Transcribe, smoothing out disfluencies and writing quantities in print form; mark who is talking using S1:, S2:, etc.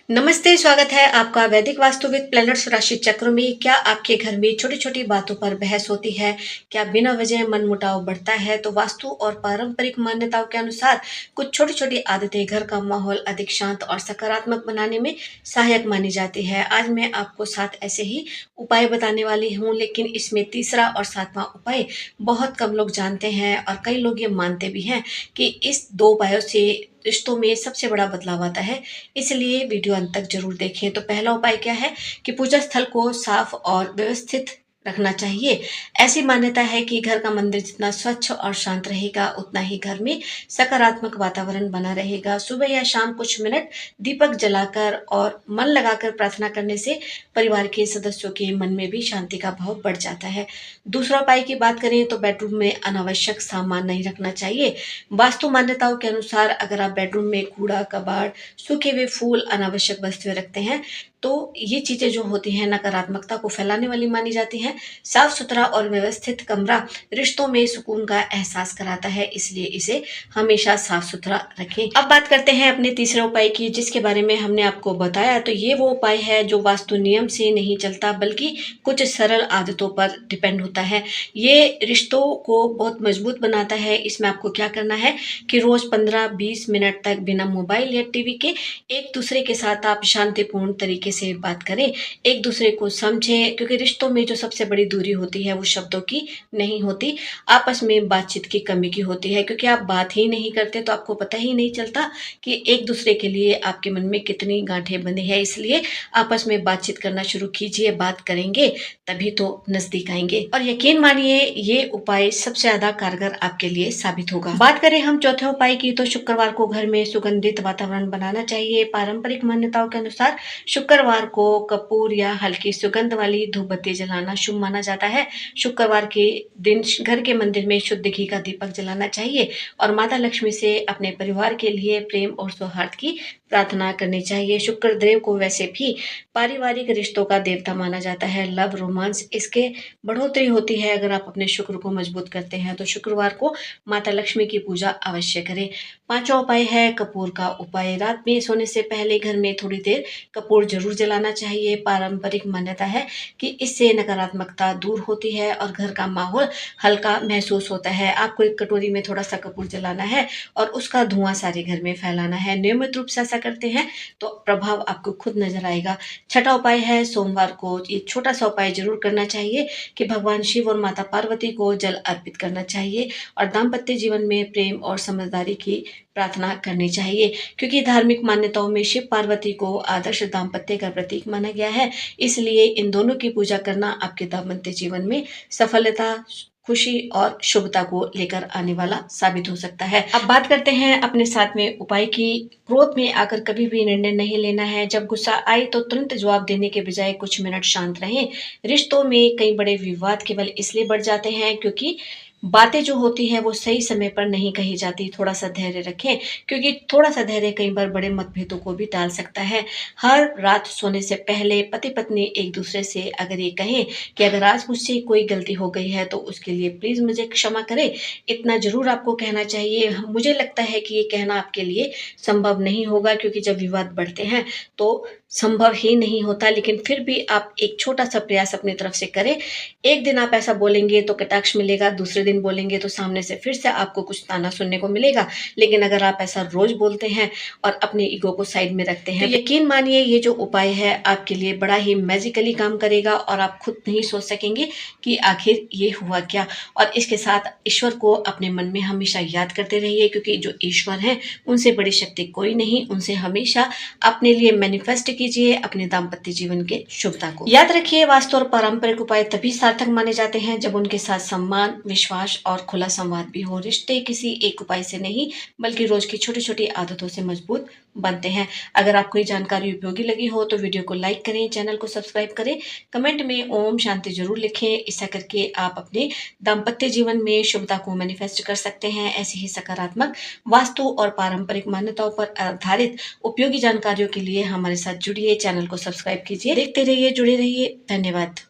S1: नमस्ते, स्वागत है आपका वैदिक वास्तु विद प्लैनेट्स राशि चक्र में। क्या आपके घर में छोटी-छोटी बातों पर बहस होती है? क्या बिना वजह मनमुटाव बढ़ता है? तो वास्तु और पारंपरिक मान्यताओं के अनुसार कुछ छोटी-छोटी आदतें घर का माहौल अधिक शांत और सकारात्मक बनाने में सहायक मानी जाती है। आज मैं आपको 7 ऐसे ही उपाय बताने वाली हूँ, लेकिन इसमें तीसरा और 7वां उपाय बहुत कम लोग जानते हैं और कई लोग ये मानते भी हैं कि इस 2 उपायों से रिश्तों में सबसे बड़ा बदलाव आता है। इसलिए वीडियो अंत तक जरूर देखें। तो पहला उपाय क्या है कि पूजा स्थल को साफ और व्यवस्थित रखना चाहिए। ऐसी मान्यता है कि घर का मंदिर जितना स्वच्छ और शांत रहेगा, उतना ही घर में सकारात्मक वातावरण बना रहेगा। सुबह या शाम कुछ मिनट दीपक जलाकर और मन लगाकर प्रार्थना करने से परिवार के सदस्यों के मन में भी शांति का भाव बढ़ जाता है। दूसरा उपाय की बात करें तो बेडरूम में अनावश्यक सामान नहीं रखना चाहिए। वास्तु मान्यताओं के अनुसार अगर आप बेडरूम में कूड़ा, कबाड़, सूखे हुए फूल, अनावश्यक वस्तुएं रखते हैं तो ये चीजें जो होती हैं नकारात्मकता को फैलाने वाली मानी जाती हैं। साफ सुथरा और व्यवस्थित कमरा रिश्तों में सुकून का एहसास कराता है, इसलिए इसे हमेशा साफ सुथरा रखें। अब बात करते हैं अपने तीसरे उपाय की, जिसके बारे में हमने आपको बताया। तो ये वो उपाय है जो वास्तु नियम से नहीं चलता, बल्कि कुछ सरल आदतों पर डिपेंड होता है। ये रिश्तों को बहुत मजबूत बनाता है। इसमें आपको क्या करना है कि रोज 15-20 मिनट तक बिना मोबाइल या टीवी के एक दूसरे के साथ आप शांतिपूर्ण तरीके से बात करें, एक दूसरे को समझें, क्योंकि रिश्तों में जो सबसे बड़ी दूरी होती है वो शब्दों की नहीं होती, आपस में बातचीत की कमी की होती है। क्योंकि आप बात ही नहीं करते तो आपको पता ही नहीं चलता कि एक दूसरे के लिए आपके मन में कितनी गांठें बंधी है। इसलिए आपस में बातचीत करना शुरू कीजिए। बात करेंगे तभी तो नजदीक आएंगे, और यकीन मानिए ये उपाय सबसे ज्यादा कारगर आपके लिए साबित होगा। बात करें हम चौथे उपाय की, तो शुक्रवार को घर में सुगंधित वातावरण बनाना चाहिए। पारंपरिक मान्यताओं के अनुसार शुक्रवार को कपूर या हल्की सुगंध वाली धूप बत्ती जलाना शुभ माना जाता है। शुक्रवार के दिन घर के मंदिर में शुद्ध घी का दीपक जलाना चाहिए और माता लक्ष्मी से अपने परिवार के लिए प्रेम और सौहार्द की प्रार्थना करनी चाहिए। शुक्र देव को वैसे भी पारिवारिक रिश्तों का देवता माना जाता है। लव, रोमांस, इसके बढ़ोतरी होती है अगर आप अपने शुक्र को मजबूत करते हैं। तो शुक्रवार को माता लक्ष्मी की पूजा अवश्य करें। पांचवा उपाय है कपूर का उपाय। रात में सोने से पहले घर में थोड़ी देर कपूर जरूर जलाना चाहिए। पारंपरिक मान्यता है कि इससे नकारात्मकता दूर होती है और घर का माहौल हल्का महसूस होता है। आपको एक कटोरी में थोड़ा सा कपूर जलाना है और उसका धुआं सारे घर में फैलाना है। नियमित रूप से ऐसा करते हैं तो प्रभाव आपको खुद नजर आएगा। छठा उपाय है सोमवार को ये छोटा सा उपाय जरूर करना चाहिए कि भगवान शिव और माता पार्वती को जल अर्पित करना चाहिए और दाम्पत्य जीवन में प्रेम और समझदारी की प्रार्थना करनी चाहिए। क्योंकि धार्मिक मान्यताओं में शिव पार्वती को आदर्श दाम्पत्य का प्रतीक माना गया है, इसलिए इन दोनों की पूजा करना आपके दाम्पत्य जीवन में सफलता, खुशी और शुभता को लेकर आने वाला साबित हो सकता है। अब बात करते हैं अपने साथ में उपाय की। क्रोध में आकर कभी भी निर्णय नहीं लेना है। जब गुस्सा आए तो तुरंत जवाब देने के बजाय कुछ मिनट शांत रहें। रिश्तों में कई बड़े विवाद केवल इसलिए बढ़ जाते हैं क्योंकि बातें जो होती है वो सही समय पर नहीं कही जाती। थोड़ा सा धैर्य रखें, क्योंकि थोड़ा सा धैर्य कई बार बड़े मतभेदों को भी टाल सकता है। हर रात सोने से पहले पति पत्नी एक दूसरे से अगर ये कहें कि अगर आज मुझसे कोई गलती हो गई है तो उसके लिए प्लीज मुझे क्षमा करें, इतना जरूर आपको कहना चाहिए। मुझे लगता है कि ये कहना आपके लिए संभव नहीं होगा, क्योंकि जब विवाद बढ़ते हैं तो संभव ही नहीं होता, लेकिन फिर भी आप एक छोटा सा प्रयास अपनी तरफ से करें। एक दिन आप ऐसा बोलेंगे तो कटाक्ष मिलेगा, दूसरे दिन बोलेंगे तो सामने से फिर से आपको कुछ ताना सुनने को मिलेगा। लेकिन अगर आप ऐसा रोज बोलते हैं और अपने ईगो को साइड में रखते हैं तो यकीन मानिए ये जो उपाय है आपके लिए बड़ा ही मैजिकली काम करेगा और आप खुद नहीं सोच सकेंगे कि आखिर ये हुआ क्या। और इसके साथ ईश्वर को अपने मन में हमेशा याद करते रहिए, क्योंकि जो ईश्वर है उनसे बड़ी शक्ति कोई नहीं। उनसे हमेशा अपने लिए मैनिफेस्ट कीजिए अपने दाम्पत्य जीवन के शुभता को। याद रखिए वास्तु और पारंपरिक उपाय तभी सार्थक माने जाते हैं जब उनके साथ सम्मान, विश्वास और खुला संवाद भी हो। रिश्ते किसी एक उपाय से नहीं बल्कि रोज की छोटी छोटी आदतों से मजबूत बनते हैं। अगर आपको ये जानकारी उपयोगी लगी हो तो वीडियो को लाइक करें, चैनल को सब्सक्राइब करें, कमेंट में ओम शांति जरूर लिखें। ऐसा करके आप अपने दाम्पत्य जीवन में शुभता को मैनिफेस्ट कर सकते हैं। ऐसी ही सकारात्मक वास्तु और पारंपरिक मान्यताओं पर आधारित उपयोगी जानकारियों के लिए हमारे साथ जुड़िए, चैनल को सब्सक्राइब कीजिए, देखते रहिए, जुड़े रहिए। धन्यवाद।